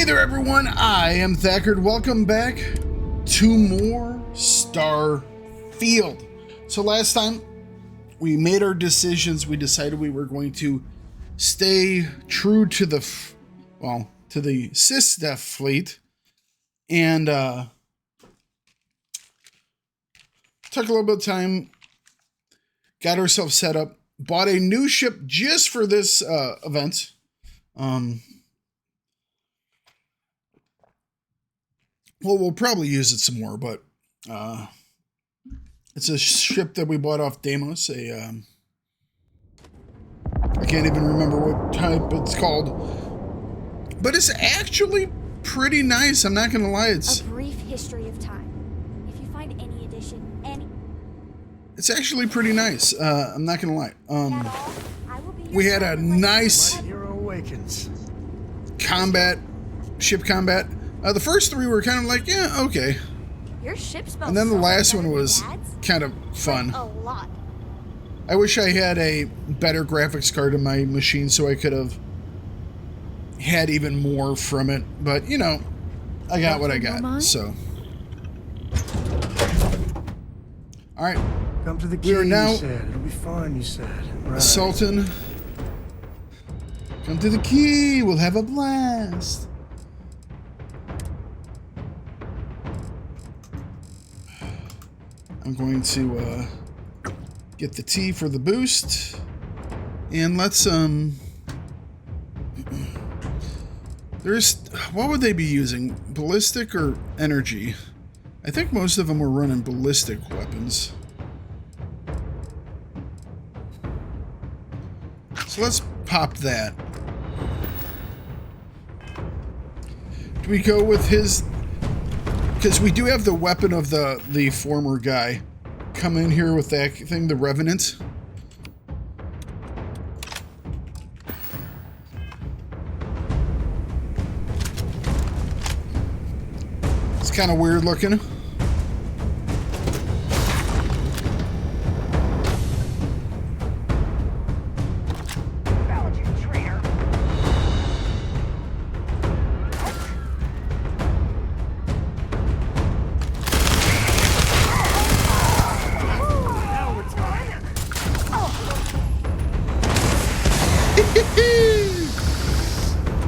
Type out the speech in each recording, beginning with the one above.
there, everyone. I am Thakard. Welcome back to more Starfield. So last time we made our decisions. We decided we were going to stay true to the, to the SysDef fleet, and took a little bit of time, got ourselves set up, bought a new ship just for this event. Well, we'll probably use it some more, but it's a ship that we bought off Deimos. I can't even remember what type it's called, but it's actually pretty nice. I'm not gonna lie. It's a brief history of time. If you find any addition, it's actually pretty nice. I'm not gonna lie. We had a nice ship combat. The first three were kind of like, yeah, okay. Your ship smells. And then the so last much one was kind of fun. a lot. I wish I had a better graphics card in my machine so I could have had even more from it. But, you know, I got what I got, so. All right. Come to the key, we are now you said. It'll be fine, you said. Right. Sultan. Come to the key. We'll have a blast. I'm going to get the T for the boost, and let's what would they be using, ballistic or energy? I think most of them were running ballistic weapons, so let's pop that. Do we go with his? Because we do have the weapon of the former guy. Come in here with that thing, the Revenant. It's kind of weird looking.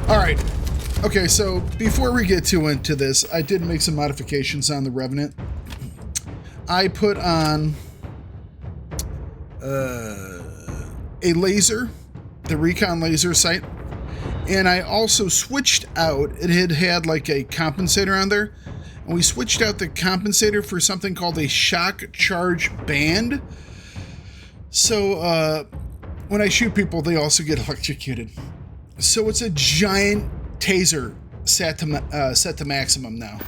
Alright, okay, so before we get too into this, I did make some modifications on the Revenant. I put on a laser, the recon laser sight, and I also switched out, it had like a compensator on there, and we switched out the compensator for something called a shock charge band. So when I shoot people, they also get electrocuted. So it's a giant taser set to maximum now.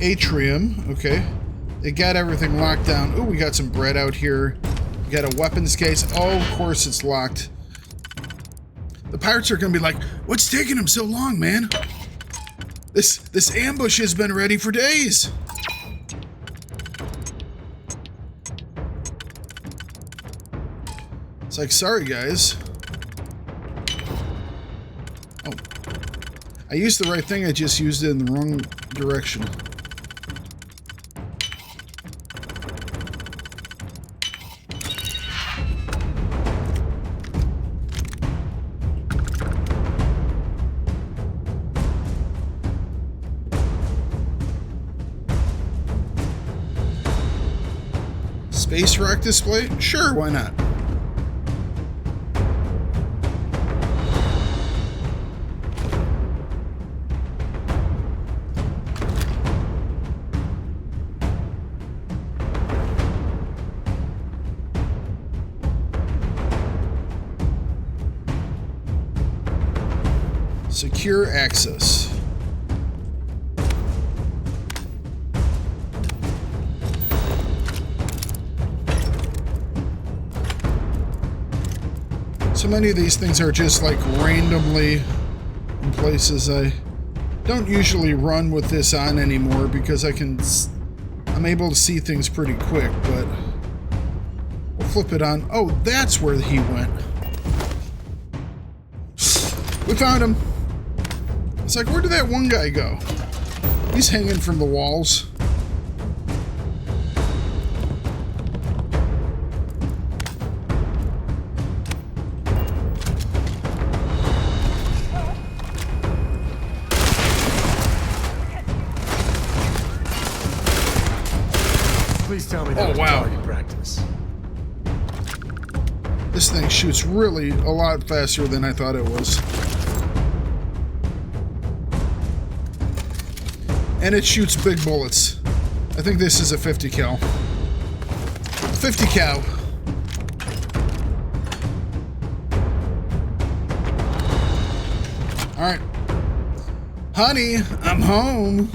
Atrium, okay. They got everything locked down. Ooh, we got some bread out here. We got a weapons case. Oh, of course it's locked. The pirates are gonna be like, what's taking them so long, man? This ambush has been ready for days. It's like, sorry guys. Oh, I used the right thing, I just used it in the wrong direction. Space rock display? Sure, why not? Secure access. So many of these things are just like randomly in places. I don't usually run with this on anymore because I'm able to see things pretty quick, but we'll flip it on. Oh, that's where he went. We found him. It's like, where did that one guy go? He's hanging from the walls. Please tell me that was target practice. This thing shoots really a lot faster than I thought it was. And it shoots big bullets. I think this is a 50 cal. 50 cal. Alright. Honey, I'm home.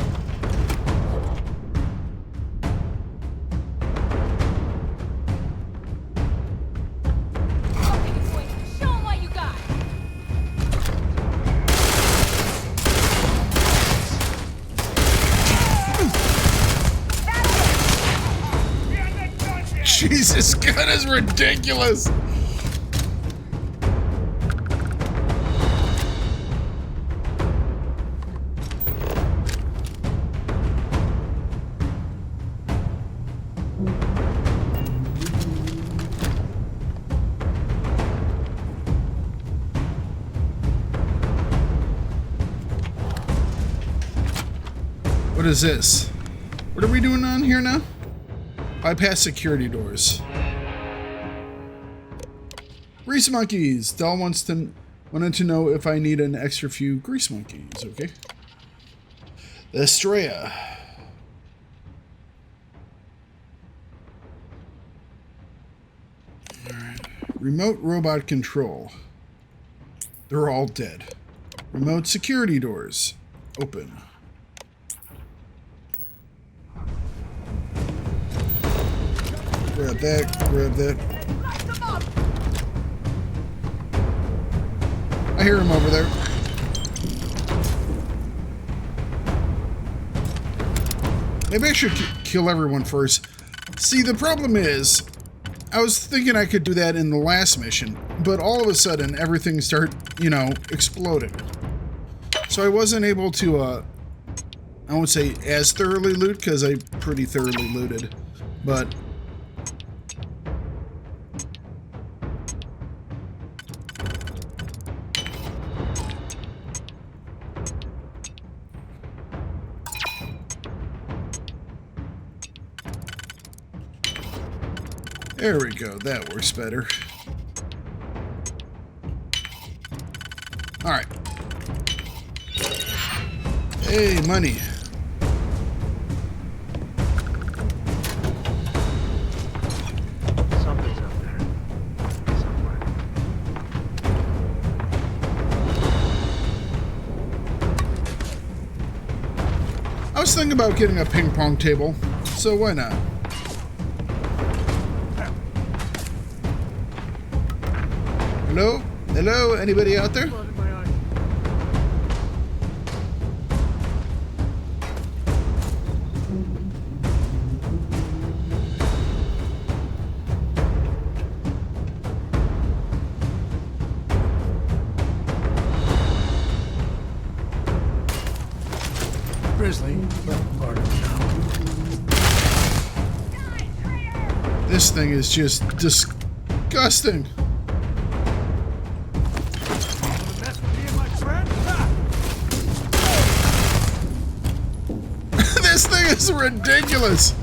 Jesus, gun is ridiculous. What is this? What are we doing on here now? Bypass security doors. Grease monkeys. Dell wanted to know if I need an extra few grease monkeys. Okay. The Estrella. Alright. Remote robot control. They're all dead. Remote security doors. Open. Grab that, grab that. I hear him over there. Maybe I should kill everyone first. See, the problem is, I was thinking I could do that in the last mission, but all of a sudden everything started, exploding. So I wasn't able to, I won't say as thoroughly loot, because I pretty thoroughly looted, but... There we go, that works better. Alright. Hey, money. Something's up there. Somewhere. I was thinking about getting a ping pong table, so why not? Hello? Hello? Anybody out there? Grizzly, part of the This thing is just disgusting. This thing is ridiculous.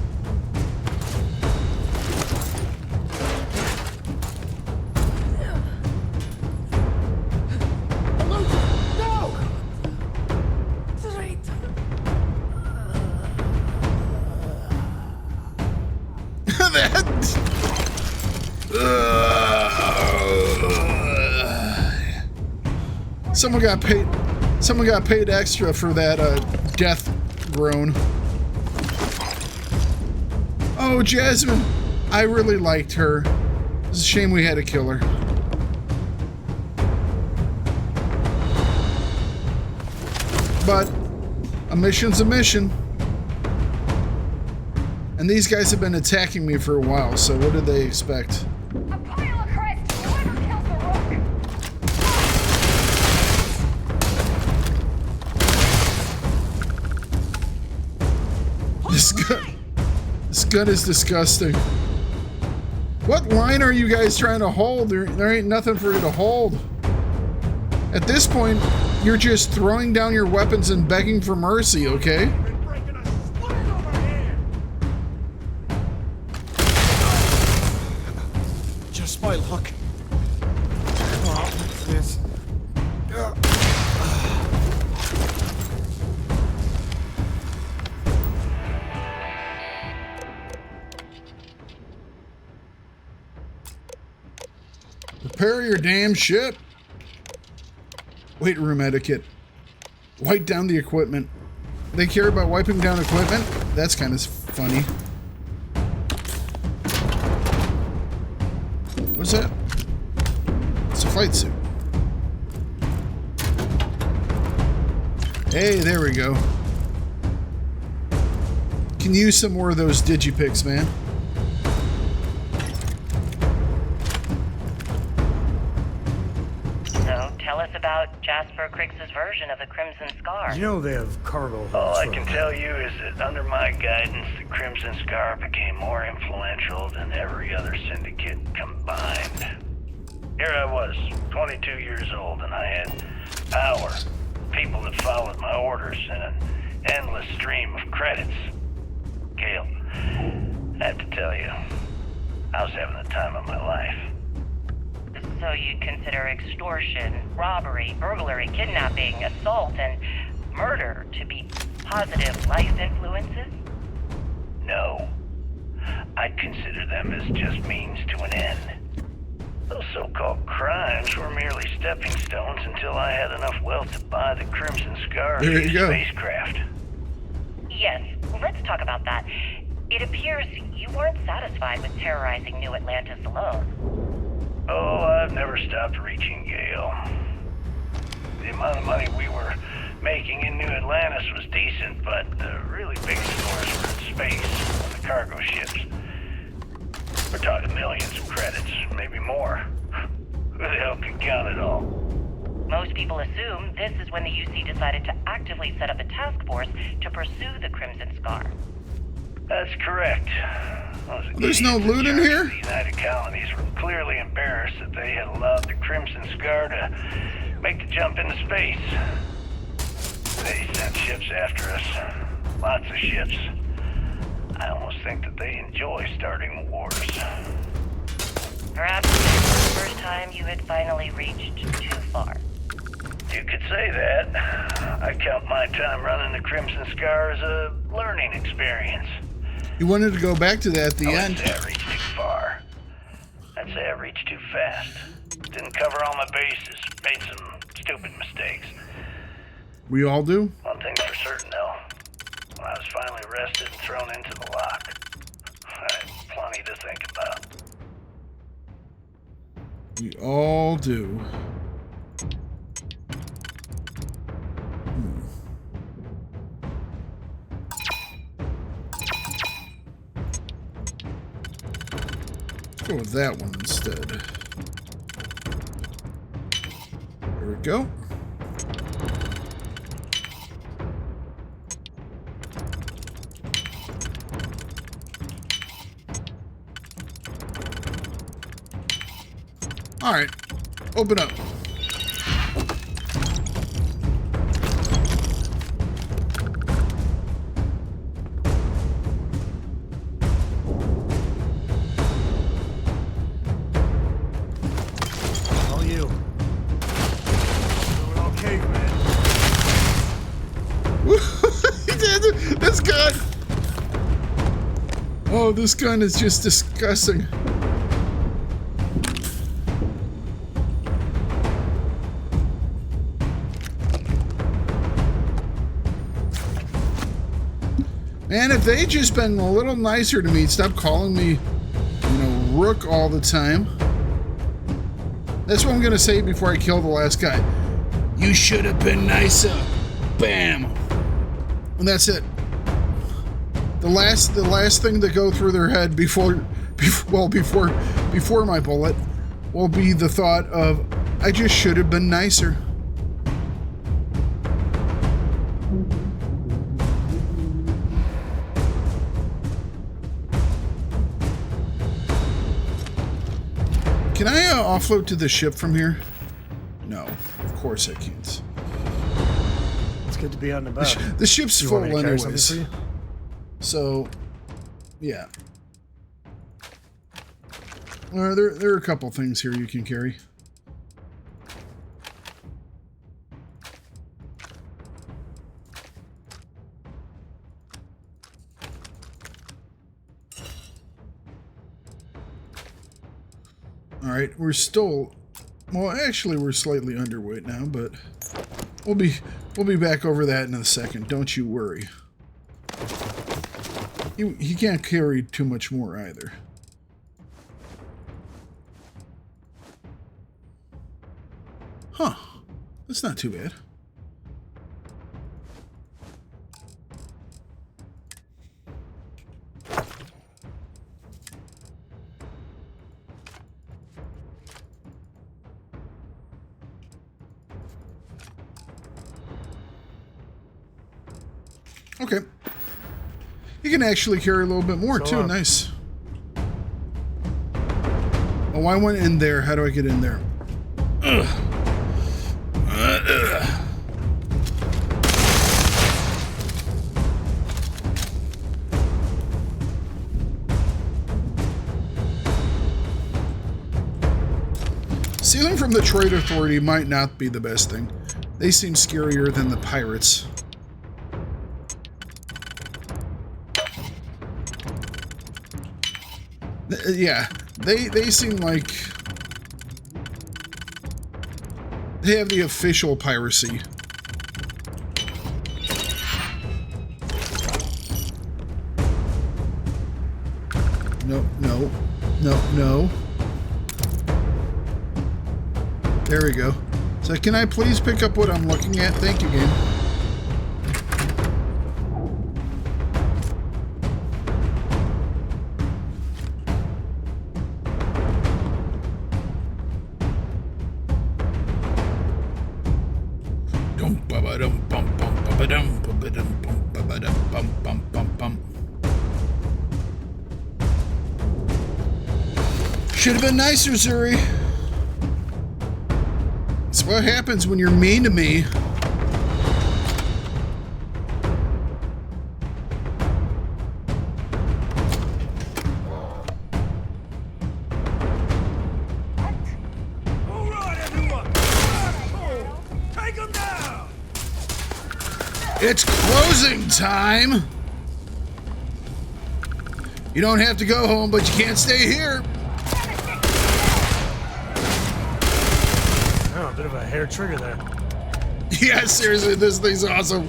Someone got paid extra for that death groan. Oh, Jasmine. I really liked her. It's a shame we had to kill her. but a mission's a mission. And these guys have been attacking me for a while, so what did they expect? A pile of Christ! Whoever kills the rook! This gun is disgusting. What line are you guys trying to hold? There ain't nothing for you to hold. At this point, you're just throwing down your weapons and begging for mercy, okay? Just my luck. Oh, this. Repair your damn ship. Weight room etiquette. Wipe down the equipment. They care about wiping down equipment? That's kind of funny. What's that? It's a flight suit. Hey, there we go. Can use some more of those digipics, man. Tell us about Jasper Cricks's version of the Crimson Scar. You know they have cargo. All I can tell you is that under my guidance, the Crimson Scar became more influential than every other syndicate combined. Here I was, 22 years old, and I had power, people that followed my orders, and an endless stream of credits. Gale, I have to tell you, I was having the time of my life. So you'd consider extortion, robbery, burglary, kidnapping, assault, and murder to be positive life influences? No. I'd consider them as just means to an end. Those so-called crimes were merely stepping stones until I had enough wealth to buy the Crimson Scar spacecraft. Yes, let's talk about that. It appears you weren't satisfied with terrorizing New Atlantis alone. Oh, I've never stopped reaching, Gale. The amount of money we were making in New Atlantis was decent, but the really big stores were in space, on the cargo ships. We're talking millions of credits, maybe more. Who the hell can count it all? Most people assume this is when the UC decided to actively set up a task force to pursue the Crimson Scar. That's correct. There's no loot in here? The United Colonies were clearly embarrassed that they had allowed the Crimson Scar to make the jump into space. They sent ships after us. Lots of ships. I almost think that they enjoy starting wars. Perhaps this was the first time you had finally reached too far. You could say that. I count my time running the Crimson Scar as a learning experience. You wanted to go back to that at the end. I'd say I reached too far. I'd say I reached too fast. Didn't cover all my bases. Made some stupid mistakes. We all do? One thing's for certain, though. When I was finally arrested and thrown into the lock, I had plenty to think about. We all do. Let's go with that one instead. There we go. All right, open up. All you. Doing okay, man. This gun. Oh, this gun is just disgusting. Man, if they just been a little nicer to me, stop calling me, Rook all the time. That's what I'm gonna say before I kill the last guy. You should have been nicer. Bam! And that's it. The last thing to go through their head before my bullet will be the thought of, I just should have been nicer. Can I offload to the ship from here? No, of course I can't. It's good to be on the boat. The ship's You full want me to carry something anyways. for you? So, yeah. There are a couple things here you can carry. Alright, we're still... Well, actually, we're slightly underweight now, but we'll be back over that in a second. Don't you worry. He can't carry too much more either. Huh. That's not too bad. Okay. You can actually carry a little bit more, too. Nice. Oh, I went in there. How do I get in there? Ugh. Stealing from the Trade Authority might not be the best thing. They seem scarier than the pirates. Yeah, they seem like they have the official piracy. No, no, no, no. There we go. So can I please pick up what I'm looking at? Thank you, game. Should have been nicer, Zuri. That's what happens when you're mean to me. All right, everyone. Take them down. It's closing time. You don't have to go home, but you can't stay here. Oh, a bit of a hair trigger there. Yeah, seriously, this thing's awesome.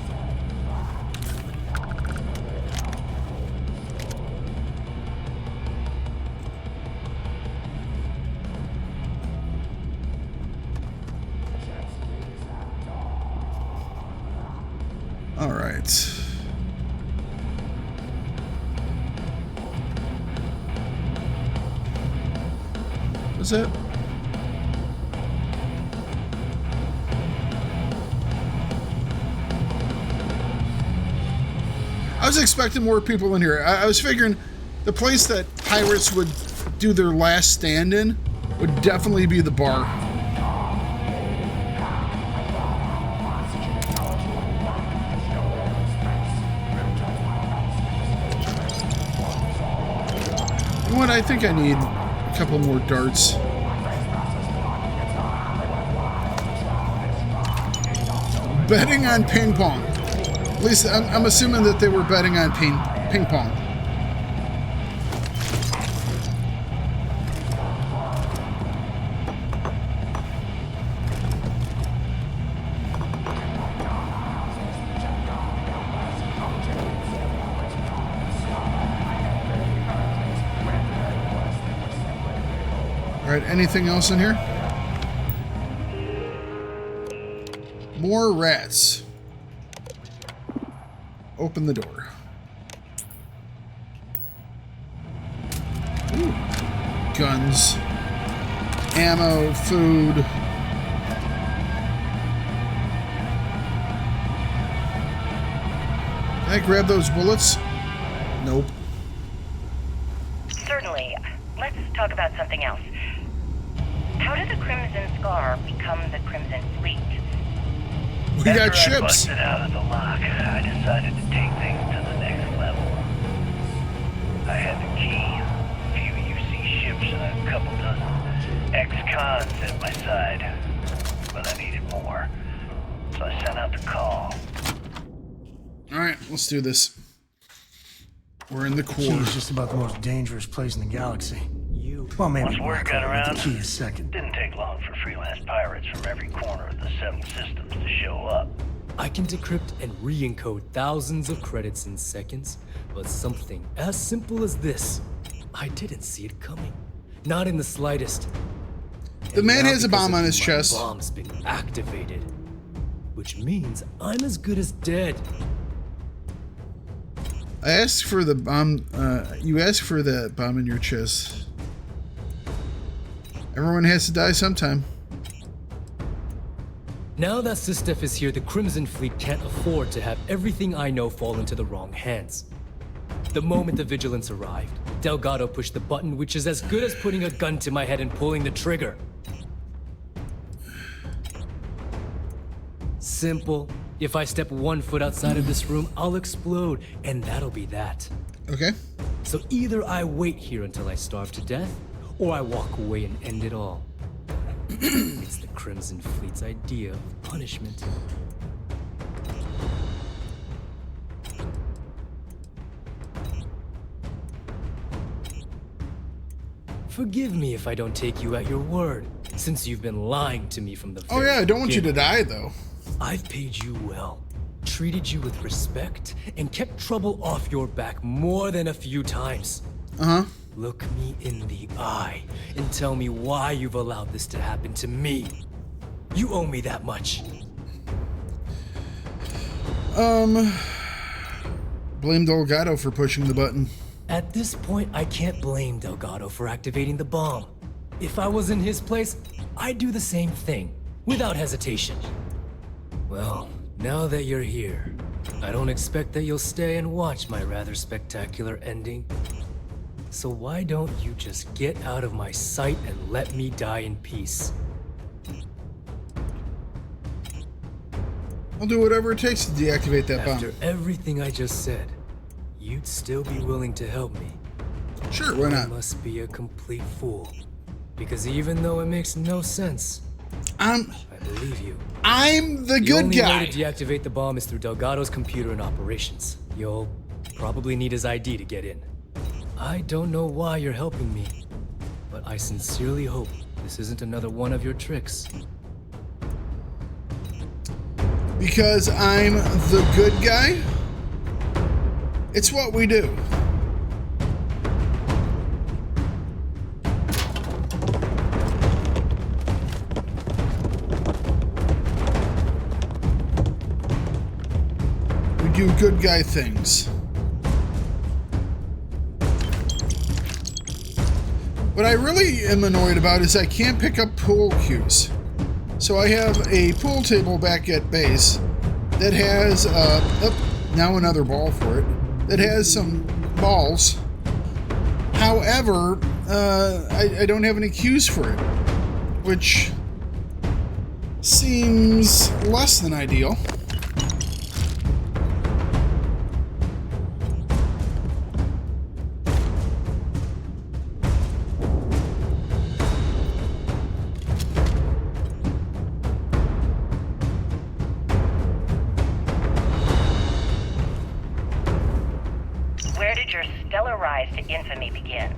All right. What's that? I was expecting more people in here. I was figuring the place that pirates would do their last stand in would definitely be the bar. You know what? I think I need a couple more darts. Betting on ping pong. At least I'm assuming that they were betting on ping pong. All right, anything else in here? More rats. Open the door. Ooh. Guns. Ammo, food. Can I grab those bullets? Nope. Certainly. Let's talk about something else. How did the Crimson Scar become the Crimson Fleet? We got After I ships. busted out of the lock, I decided to take things to the next level. I had the key, a few UC ships, and a couple dozen ex-cons at my side. But I needed more, so I sent out the call. Alright, let's do this. We're in the Key core. is just about the most dangerous place in the galaxy. Well, maybe Once word Black got Hole, but around, the key is second. didn't take long for freelance pirates from every corner of the settled systems to show up. I can decrypt and re-encode thousands of credits in seconds, but something as simple as this, I didn't see it coming. Not in the slightest. The And man now has a because bomb of on you, his my chest. bomb's been activated, which means I'm as good as dead. I asked for the bomb. You asked for the bomb in your chest. Everyone has to die sometime. Now that Sistef is here, the Crimson Fleet can't afford to have everything I know fall into the wrong hands. The moment the Vigilance arrived, Delgado pushed the button, which is as good as putting a gun to my head and pulling the trigger. Simple. If I step 1 foot outside of this room, I'll explode, and that'll be that. Okay. So either I wait here until I starve to death, or I walk away and end it all. It's the Crimson Fleet's idea of punishment. Forgive me if I don't take you at your word, since you've been lying to me from the Oh very yeah, I don't want you to beginning. die though. I've paid you well, treated you with respect, and kept trouble off your back more than a few times. Uh-huh. Look me in the eye and tell me why you've allowed this to happen to me. You owe me that much. Blame Delgado for pushing the button. At this point, I can't blame Delgado for activating the bomb. If I was in his place, I'd do the same thing, without hesitation. Well, now that you're here, I don't expect that you'll stay and watch my rather spectacular ending. So why don't you just get out of my sight and let me die in peace? I'll do whatever it takes to deactivate that After bomb. everything I just said, you'd still be willing to help me. Sure, why I not? must be a complete fool. Because even though it makes no sense, I'm I believe you. the The good only guy. way to deactivate the bomb is through Delgado's computer and operations. You'll probably need his ID to get in. I don't know why you're helping me, but I sincerely hope this isn't another one of your tricks. Because I'm the good guy? It's what we do. We do good guy things. What I really am annoyed about is I can't pick up pool cues. So I have a pool table back at base that has, now another ball for it, that has some balls. However, I don't have any cues for it, which seems less than ideal. Where did your stellar rise to infamy begin?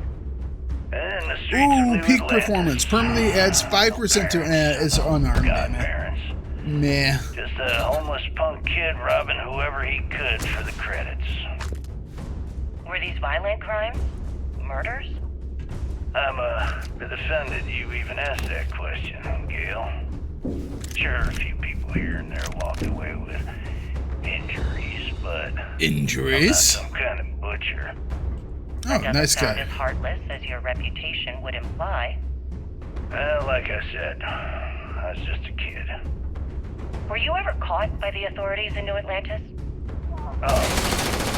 In the streets of Ooh, New peak Atlantis. performance. Permanently adds 5% to is unarmed. Godparents. Meh. Just a homeless punk kid robbing whoever he could for the credits. Were these violent crimes? Murders? I'm a bit offended you even asked that question, Gail. Sure, a few people here and there walked away with injuries, but Injuries? I'm not some kind of butcher. Oh, Doesn't nice sound guy. as heartless as your reputation would imply. Well, like I said, I was just a kid. Were you ever caught by the authorities in New Atlantis? Oh,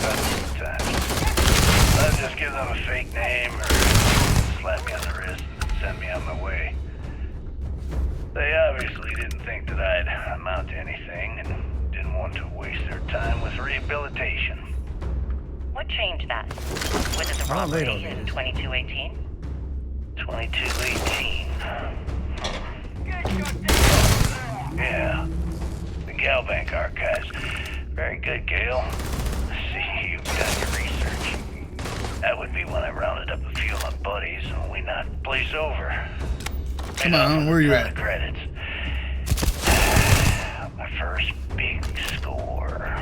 that's the time. I'd just give them a fake name or slap me on the wrist and send me on my way. They obviously didn't think that I'd amount to anything and didn't want to waste their time with rehabilitation. What changed that? Was it the Oh, robbery later, in 2218? 2218. Yeah. The Galbank archives. Very good, Gale. See, you've done your research. That would be when I rounded up a few of my buddies and we knocked the place over. Come on, where are you at? Credits. My first big score.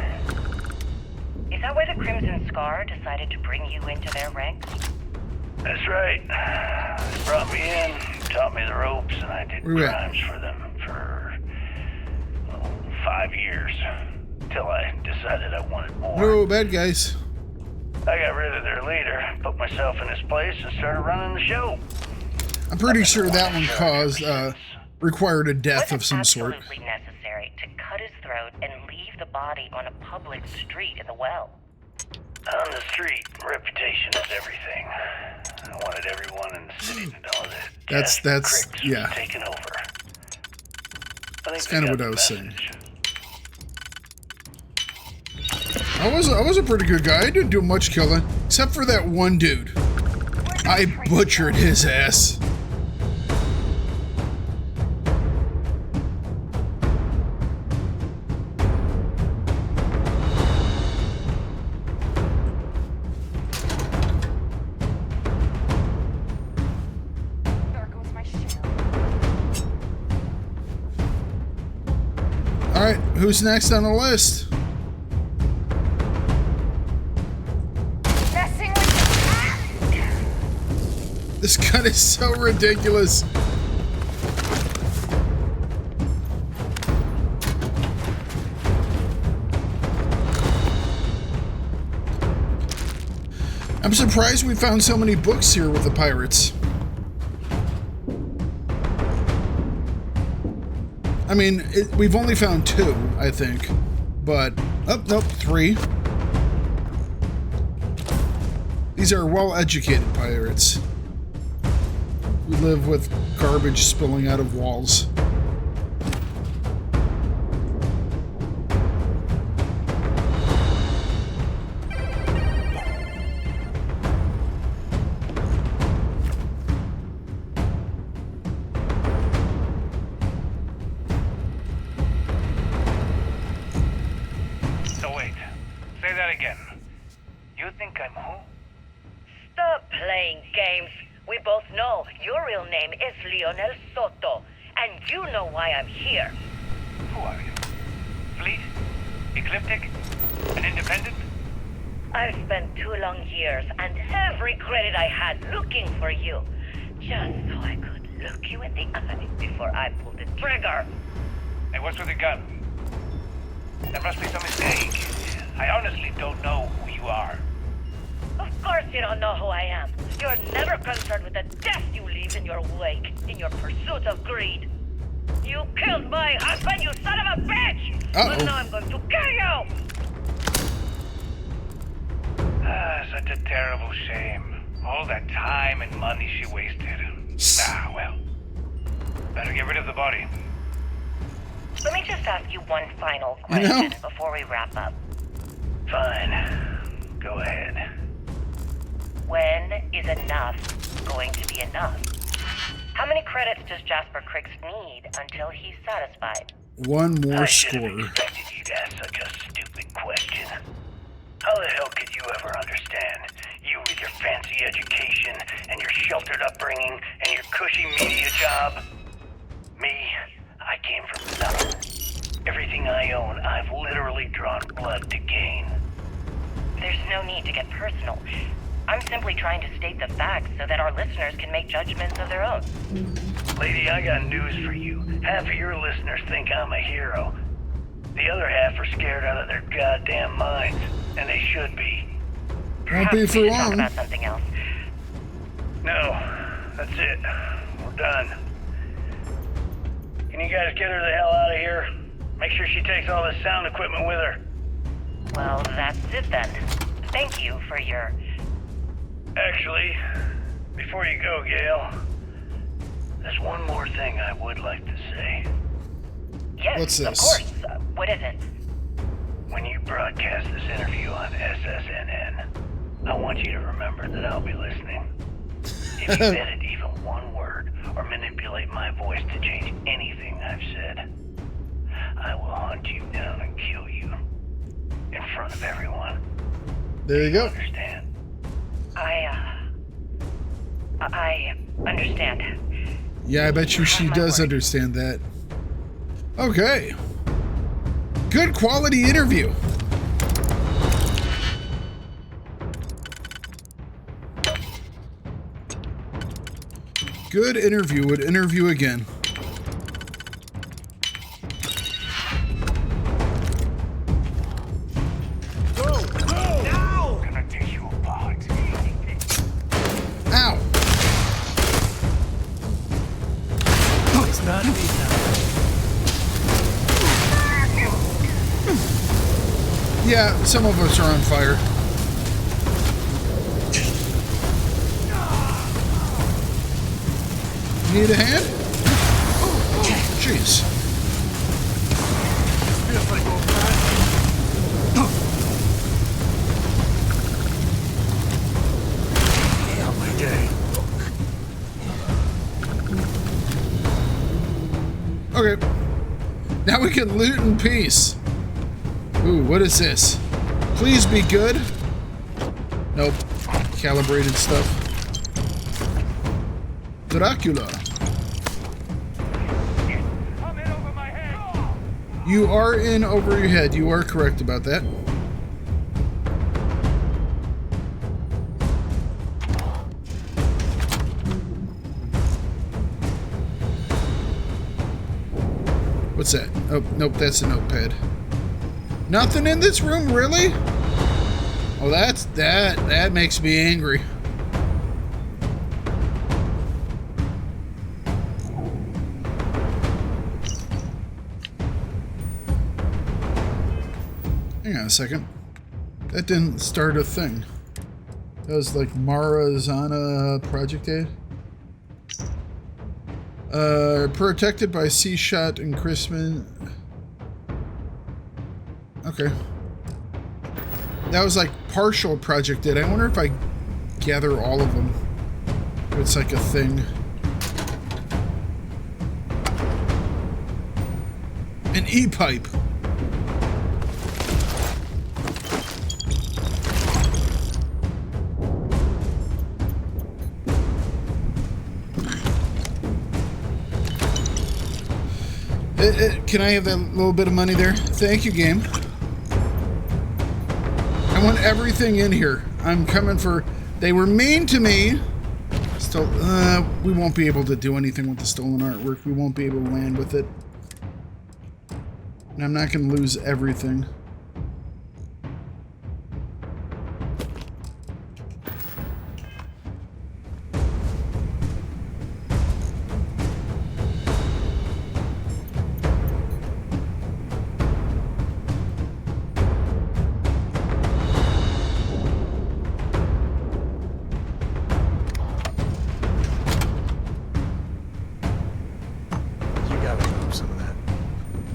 Is that why the Crimson Scar decided to bring you into their ranks? That's right. They brought me in, taught me the ropes, and I did Where you at? crimes for them for 5 years. Till I decided I wanted more. No, bad guys. I got rid of their leader, put myself in his place, and started running the show. I'm pretty sure that one required a death Was of it some sort. absolutely necessary to cut his throat and leave the body on a public street in the well? On the street, reputation is everything. I wanted everyone in the city to know that. That's- Jasper Cricks yeah. was taken over. I think That's they kind of got what I the was saying. message. I was a pretty good guy. I didn't do much killing, except for that one dude. I butchered his ass. There goes my ship. All right, who's next on the list? Messing with the cat! This gun is so ridiculous. I'm surprised we found so many books here with the pirates. I mean, we've only found 2, I think. But, oh, nope, 3. These are well-educated pirates who live with garbage spilling out of walls. So wait, say that again. You think I'm who? Stop playing games. We both know your real name is Lionel Soto, and you know why I'm here. Who are you? Fleet? Ecliptic? An independent? I've spent 2 long years and every credit I had looking for you, just so I could look you in the eye before I pulled the trigger. Hey, what's with the gun? There must be some mistake. I honestly don't know who you are. Of course you don't know who I am. You're never concerned with the death you leave in your wake, in your pursuit of greed. You killed my husband, you son of a bitch! Uh-oh. But now I'm going to kill you! Such a terrible shame. All that time and money she wasted. Ah, well. Better get rid of the body. Let me just ask you one final You know? question before we wrap up. Fine. Go ahead. When is enough going to be enough? How many credits does Jasper Cricks need until he's satisfied? 1 more I should have score. expected you to ask such a stupid question. How the hell could you ever understand? You with your fancy education and your sheltered upbringing and your cushy media job. Me, I came from nothing. Everything I own, I've literally drawn blood to gain. There's no need to get personal. I'm simply trying to state the facts so that our listeners can make judgments of their own. Lady, I got news for you. Half of your listeners think I'm a hero. The other half are scared out of their goddamn minds. And they should be. Won't be for We should talk long. about something else. No, that's it. We're done. Can you guys get her the hell out of here? Make sure she takes all this sound equipment with her. Well, that's it then. Thank you for your... Actually, before you go, Gail, there's one more thing I would like to say. Yes, What's of this? course. What is it? When you broadcast this interview on SSNN, I want you to remember that I'll be listening. If you edit even one word or manipulate my voice to change anything I've said, I will hunt you down and kill you in front of everyone. There you go. Understand? I understand. Yeah, I bet you she does understand that. Okay. Good quality interview. Good interview. Would interview again. Gonna take you apart. Ow. It's not me now. Yeah, some of us are on fire. Need a hand? Jeez. Feels like old times. Not my day. Okay. Now we can loot in peace. Ooh, what is this? Please be good. Nope. Calibrated stuff. Dracula. You are in over your head. You are correct about that. What's that? Oh, nope, that's a notepad. Nothing in this room, really? Oh, that makes me angry. Hang on a second. That didn't start a thing. That was like Marazana Project Aid. Protected by C-Shot and Crispin. Okay. That was like partial Project Aid. I wonder if I gather all of them. It's like a thing. An E-pipe. Can I have that little bit of money there? Thank you, game. I want everything in here. I'm coming for... They were mean to me. Still, we won't be able to do anything with the stolen artwork. We won't be able to land with it. And I'm not going to lose everything.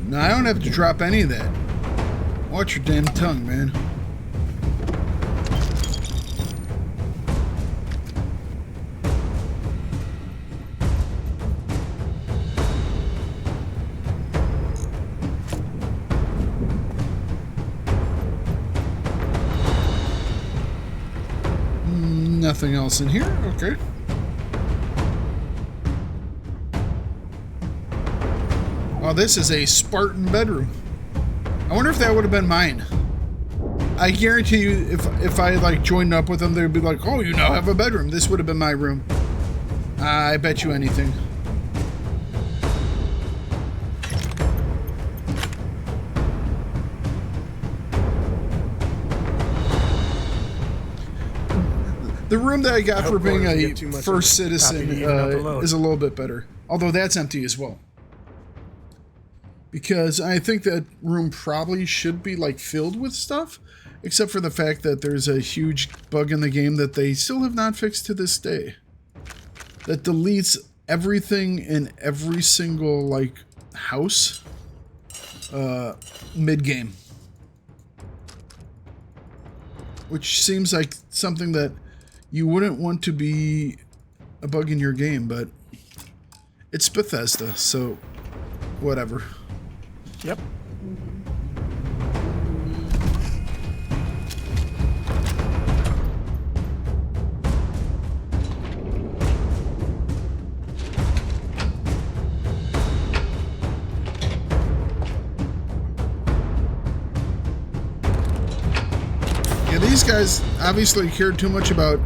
No, I don't have to drop any of that. Watch your damn tongue, man. Nothing else in here? Okay. Oh, this is a Spartan bedroom. I wonder if that would have been mine. I guarantee you, if I like joined up with them, they'd be like, "Oh, you now have a bedroom." This would have been my room. I bet you anything. The room that I got for being Headquarters a get too much first of it. citizen Copy the email below. is a little bit better. Although that's empty as well. Because I think that room probably should be like filled with stuff. Except for the fact that there's a huge bug in the game that they still have not fixed to this day. That deletes everything in every single like house mid-game. Which seems like something that you wouldn't want to be a bug in your game, but it's Bethesda, so whatever. Yep. Yeah, these guys obviously cared too much about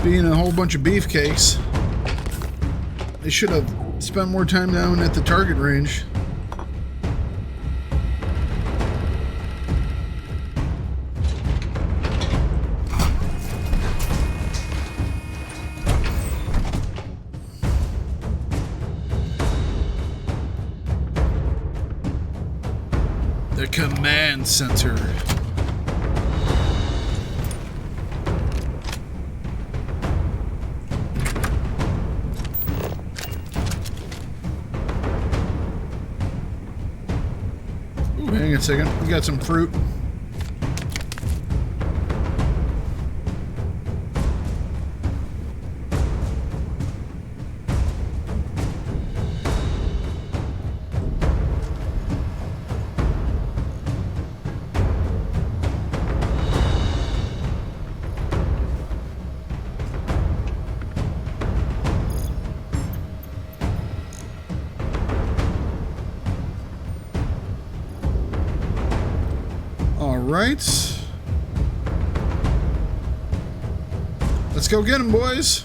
being a whole bunch of beefcakes. They should have spent more time down at the target range. The command center. Hang on a second. We got some fruit. Right. Let's go get him, boys.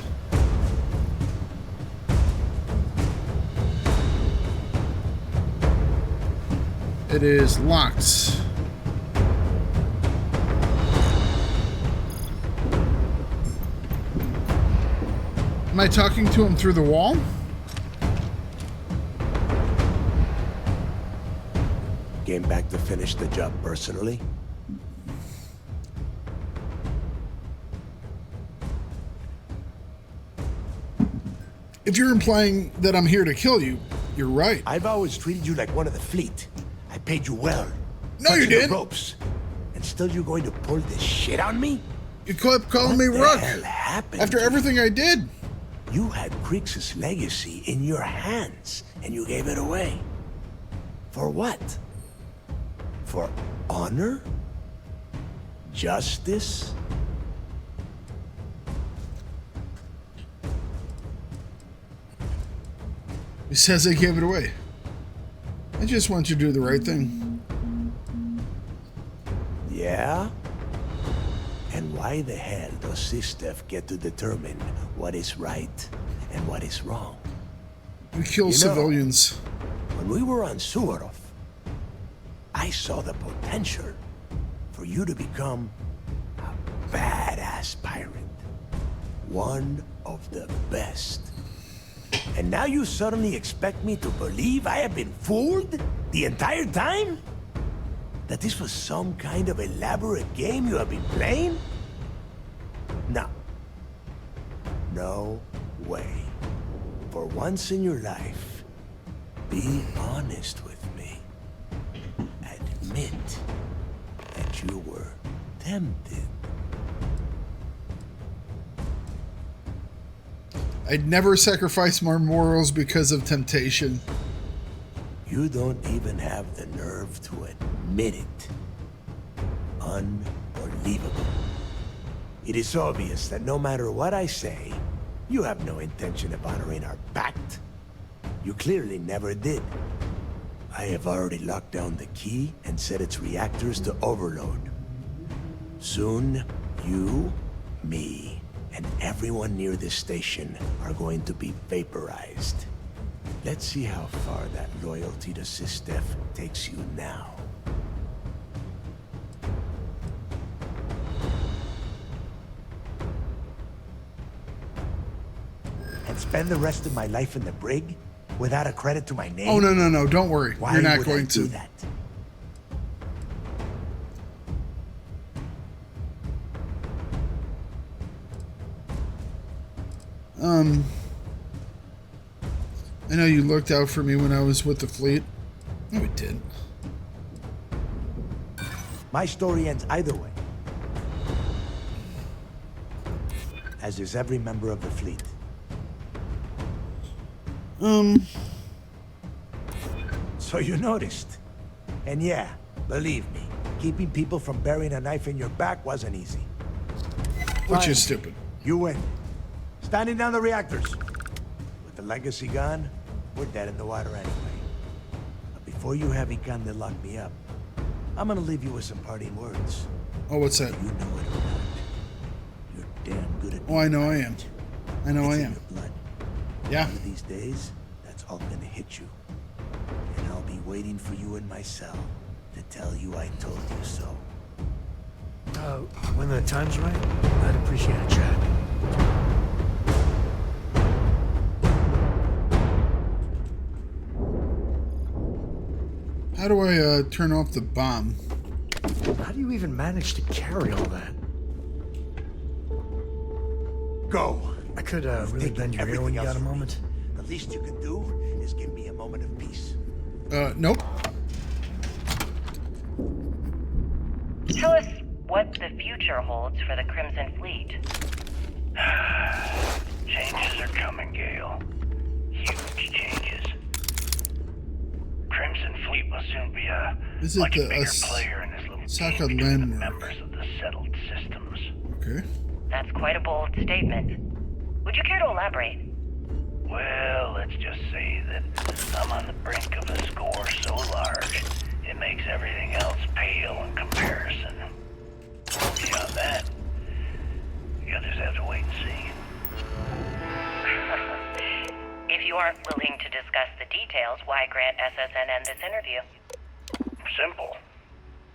It is locked. Am I talking to him through the wall? Came back to finish the job personally? If you're implying that I'm here to kill you, you're right. I've always treated you like one of the fleet. I paid you well. No, you Touching the didn't. Ropes. And still you're going to pull this shit on me? You kept calling me What the Rook hell happened after to everything I did. You had Kriegs' legacy in your hands, and you gave it away. For what? For honor? Justice? He says I gave it away. I just want you to do the right thing. Yeah? And why the hell does Sistef get to determine what is right and what is wrong? We kill You know- civilians. When we were on Suvorov, I saw the potential for you to become a badass pirate. One of the best. And now you suddenly expect me to believe I have been fooled the entire time? That this was some kind of elaborate game you have been playing? No. No way. For once in your life, be honest with me. Admit that you were tempted. I'd never sacrifice my morals because of temptation. You don't even have the nerve to admit it. Unbelievable. It is obvious that no matter what I say, you have no intention of honoring our pact. You clearly never did. I have already locked down the key and set its reactors to overload. Soon, you, me, and everyone near this station are going to be vaporized. Let's see how far that loyalty to Sistef takes you now. and spend the rest of my life in the brig without a credit to my name? Oh, no. Don't worry. Why You're not would going I do to. that? I know you looked out for me when I was with the fleet. No, it didn't. My story ends either way. As does every member of the fleet. So you noticed. And yeah, believe me, keeping people from burying a knife in your back wasn't easy. Which Fine. is stupid. You win. Standing down the reactors. With the legacy gone, we're dead in the water anyway. But before you have Ikan to lock me up, I'm gonna leave you with some parting words. Oh, what's that? You know it or not. You're damn good at Oh, I know I am. I know I It's in am. your blood. Yeah. One of these days, that's all gonna hit you. And I'll be waiting for you in my cell to tell you I told you so. When the time's right, I'd appreciate a chat. How do I turn off the bomb? How do you even manage to carry all that? Go! I could really Taking bend your ear everything when you else got a from me. moment. The least you can do is give me a moment of peace. Nope. Tell us what the future holds for the Crimson Fleet. Changes are coming, Gale. Huge changes. Crimson Fleet will soon be a Is it much the bigger player in this little Thakard game between the landmark? members of the settled systems. Okay. That's quite a bold statement. Would you care to elaborate? Well, let's just say that I'm on the brink of a score so large, it makes everything else pale in comparison. Beyond that, the others have to wait and see. If you aren't willing to discuss the details, why grant SSNN this interview? Simple.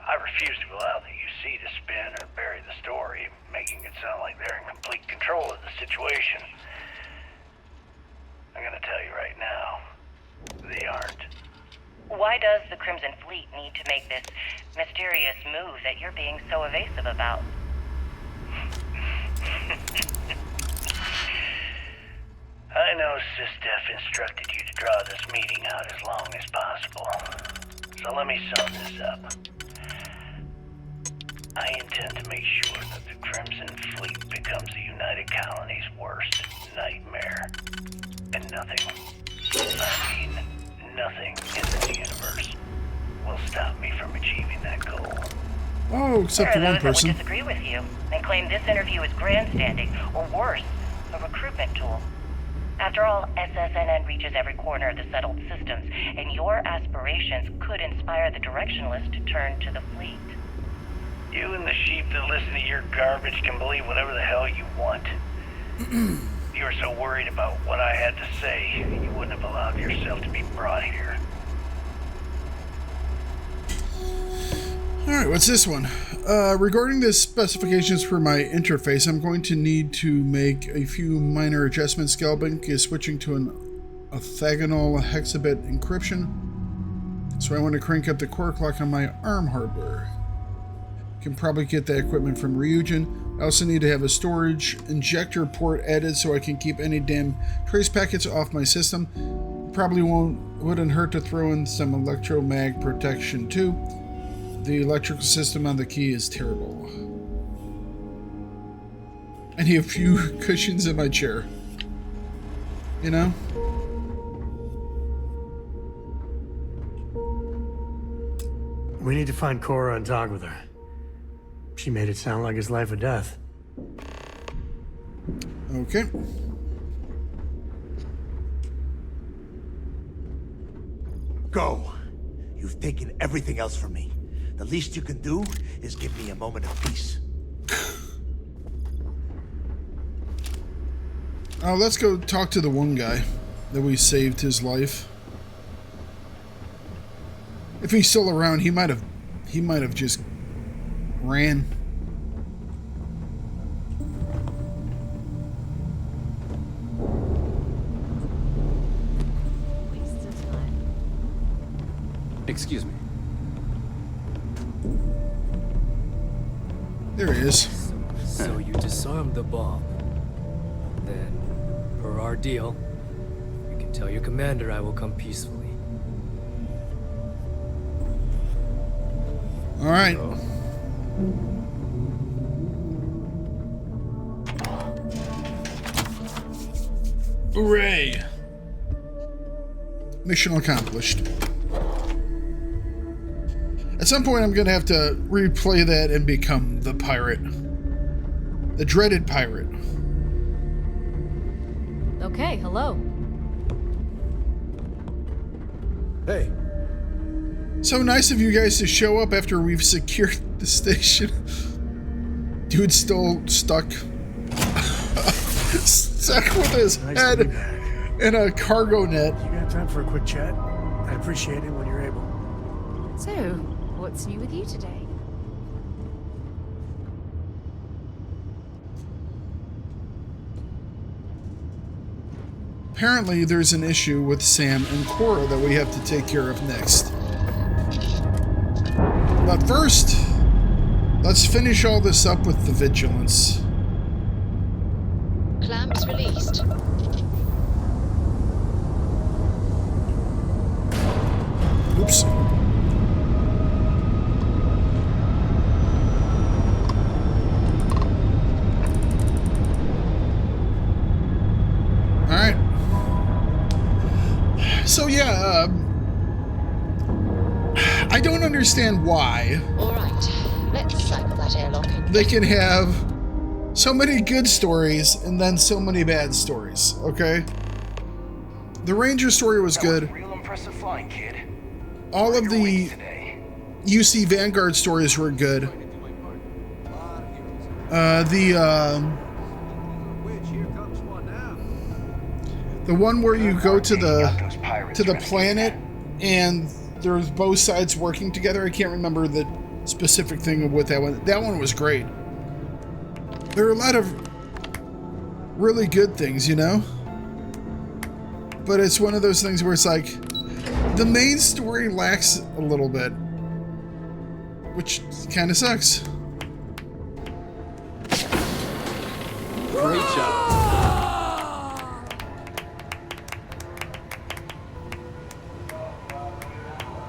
I refuse to allow the UC to spin or bury the story, making it sound like they're in complete control of the situation. I'm gonna tell you right now, they aren't. Why does the Crimson Fleet need to make this mysterious move that you're being so evasive about? I know SysDef instructed you to draw this meeting out as long as possible. So let me sum this up. I intend to make sure that the Crimson Fleet becomes the United Colony's worst nightmare. And nothing, I mean nothing in this universe, will stop me from achieving that goal. Oh, except for There are one those that person. would disagree with you and claim this interview is grandstanding, or worse, a recruitment tool. After all, SSNN reaches every corner of the settled systems, and your aspirations could inspire the Directionalists to turn to the fleet. You and the sheep that listen to your garbage can believe whatever the hell you want. You were so worried about what I had to say, you wouldn't have allowed yourself to be brought here. Alright, what's this one? Regarding the specifications for my interface, I'm going to need to make a few minor adjustments. Galbank is switching to an orthogonal hexabit encryption, so I want to crank up the core clock on my ARM hardware. Can probably get that equipment from Ryujin. I also need to have a storage injector port added so I can keep any damn trace packets off my system. Probably wouldn't hurt to throw in some electromag protection too. The electrical system on the key is terrible. I need a few cushions in my chair. You know? We need to find Cora and talk with her. She made it sound like it's life or death. Okay. Go! You've taken everything else from me. The least you can do is give me a moment of peace. Let's go talk to the one guy that we saved his life. If he's still around, he might have just ran. Excuse me. There he is. So you disarmed the bomb. Then, per our deal, you can tell your commander I will come peacefully. All right. Hooray! Mission accomplished. At some point, I'm going to have to replay that and become the pirate. The dreaded pirate. Okay, hello. Hey. So nice of you guys to show up after we've secured the station. Dude's still stuck. Stuck with his Nice head to be back. in a cargo net. You got time for a quick chat? I'd appreciate it when you're able. So, what's new with you today? Apparently, there's an issue with Sam and Cora that we have to take care of next. But first, let's finish all this up with the vigilance. Clamps released. Oops. Alright. So yeah, I don't understand why Alright, let's cycle that airlock. they can have so many good stories and then so many bad stories, okay? The Ranger story was good. Real impressive flying, kid. All of the Today. UC Vanguard stories were good. The one where you go to the planet and there's both sides working together. I can't remember the specific thing of what that one. That one was great. There are a lot of really good things, you know? But it's one of those things where it's like the main story lacks a little bit, which kind of sucks. Great job.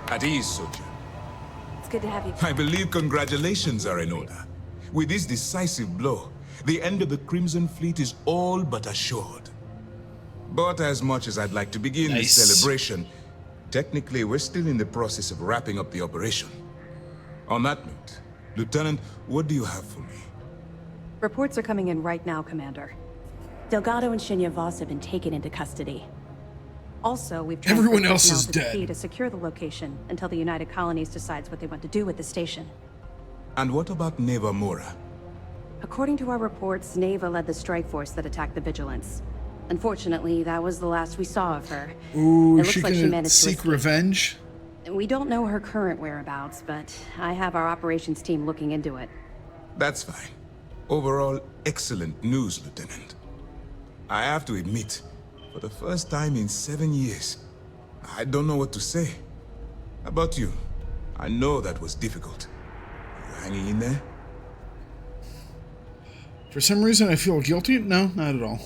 At ease, soldier. It's good to have you. I believe congratulations are in order. With this decisive blow, the end of the Crimson Fleet is all but assured. But as much as I'd like to begin Nice. this celebration, technically we're still in the process of wrapping up the operation. On that note, Lieutenant, what do you have for me? Reports are coming in right now, Commander. Delgado and Shinya Voss have been taken into custody. Also, we've transferred Everyone else personnel is to the dead. Key to secure the location until the United Colonies decides what they want to do with the station. And what about Neva Mora? According to our reports, Neva led the strike force that attacked the Vigilance. Unfortunately, that was the last we saw of her. Ooh, It looks she like she can managed to seek escape. revenge. We don't know her current whereabouts, but I have our operations team looking into it. That's fine. Overall, excellent news, Lieutenant. I have to admit, for the first time in 7 years, I don't know what to say. How about you? I know that was difficult. You hanging in there? For some reason, I feel guilty. No, not at all.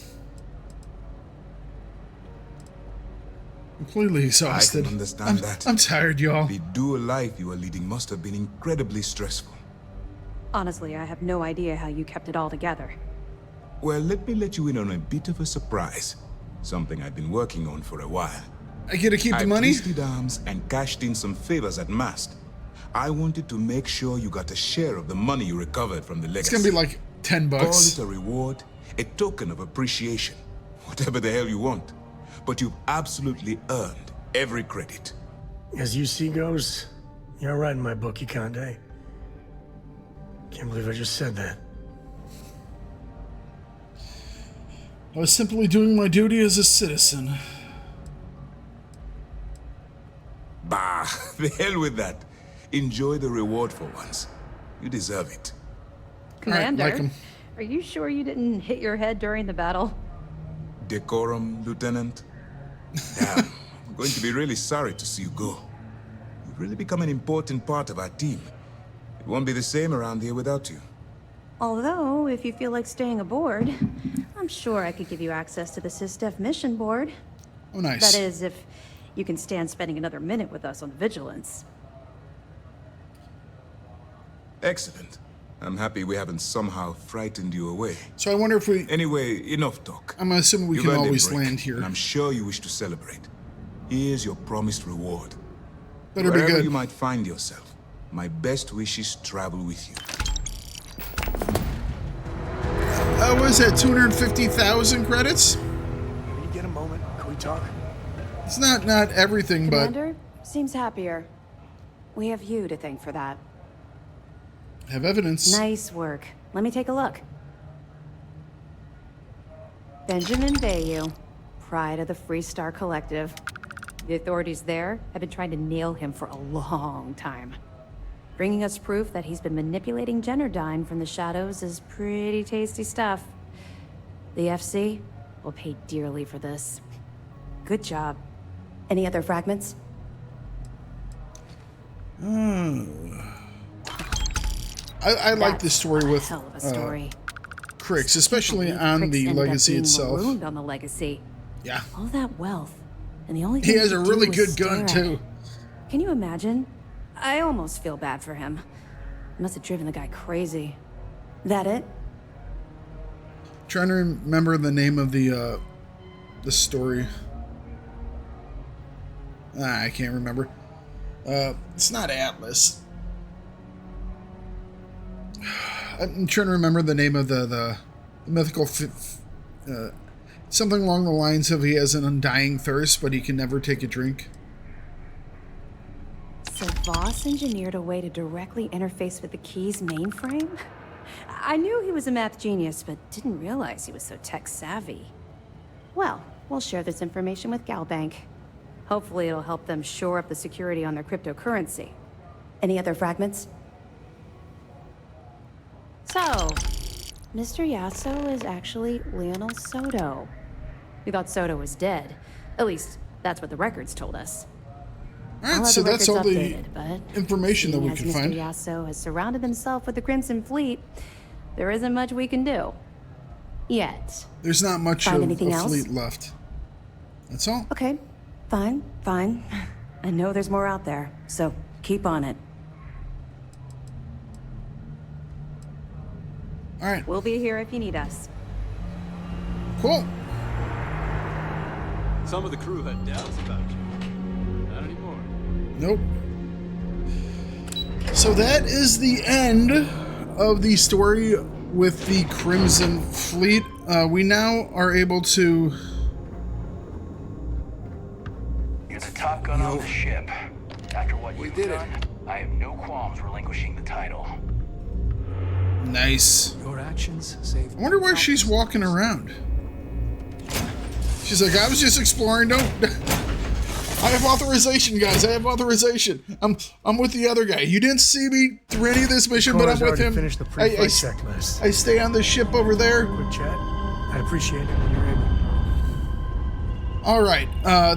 Completely exhausted. I can understand that. I'm tired, y'all. The dual life you were leading must have been incredibly stressful. Honestly, I have no idea how you kept it all together. Well, let me let you in on a bit of a surprise. Something I've been working on for a while. I get to keep the I money? twisted arms and cashed in some favors at Mast. I wanted to make sure you got a share of the money you recovered from the It's legacy. gonna be like 10 Call bucks. it a reward, a token of appreciation, whatever the hell you want. But you've absolutely earned every credit. As UC goes, you're all right in my book, you can't, eh? Can't believe I just said that. I was simply doing my duty as a citizen. Bah, the hell with that. Enjoy the reward for once. You deserve it. Commander, like 'em. are you sure you didn't hit your head during the battle? Decorum, Lieutenant? Damn, I'm going to be really sorry to see you go. You've You've really become an important part of our team. It won't be the same around here without you. Although, if you feel like staying aboard, I'm sure I could give you access to the SysDef mission board. Oh, nice. That is, if you can stand spending another minute with us on Vigilance. Excellent. I'm happy we haven't somehow frightened you away. So I wonder if we... Anyway, enough talk. I'm assuming we You've can earned a always break, land here. and I'm sure you wish to celebrate. Here's your promised reward. Better be Wherever good. you might find yourself, my best wishes travel with you. What is that, 250,000 credits? Can you get a moment? Can we talk? It's not everything, but... Commander, seems happier. We have you to thank for that. Have evidence. Nice work. Let me take a look. Benjamin Bayou, pride of the Freestar Collective. The authorities there have been trying to nail him for a long time. Bringing us proof that he's been manipulating Generdyne from the shadows is pretty tasty stuff. The FC will pay dearly for this. Good job. Any other fragments? I like this story with Hell of a story. Crix, especially on Crix the ended up legacy being itself. marooned on the legacy. Yeah. All that wealth, and the only thing He has a could do really was good stare gun, at too. it. Can you imagine? I almost feel bad for him. Must have driven the guy crazy. That it? Trying to remember the name of the story. I can't remember. It's not Atlas. I'm trying to remember the name of the mythical... something along the lines of he has an undying thirst, but he can never take a drink. So Voss engineered a way to directly interface with the Key's mainframe? I knew he was a math genius, but didn't realize he was so tech-savvy. Well, we'll share this information with Galbank. Hopefully it'll help them shore up the security on their cryptocurrency. Any other fragments? So, Mr. Yasso is actually Lionel Soto. We thought Soto was dead. At least, that's what the records told us. Alright, so that's all the information that we can find. Mr. Yasso has surrounded himself with the Crimson Fleet, there isn't much we can do. Yet. There's not much Find of anything a else? fleet left. That's all. Okay, fine. I know there's more out there, so keep on it. Alright. We'll be here if you need us. Cool. Some of the crew had doubts about you. Not anymore. Nope. So that is the end of the story with the Crimson Fleet. We now are able to... You're the top gun on the ship. After what you've done, I have no qualms relinquishing the title. Nice. Your actions saved. I wonder why she's walking around. She's like, I was just exploring. Don't. I have authorization, guys. I have authorization. I'm with the other guy. You didn't see me through any of this mission, but I'm with him. Finished the pre-flight checklist. I stay on the ship over there. Quick chat. I'd appreciate it when you're able. All right.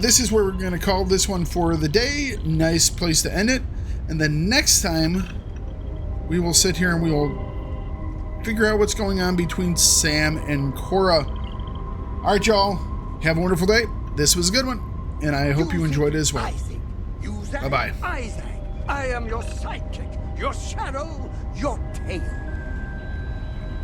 This is where we're going to call this one for the day. Nice place to end it. And then next time, we will sit here and we will figure out what's going on between Sam and Cora. All right, y'all. Have a wonderful day. This was a good one, and I hope you enjoyed it as well. Bye-bye. Isaac, I am your sidekick, your shadow, your tail.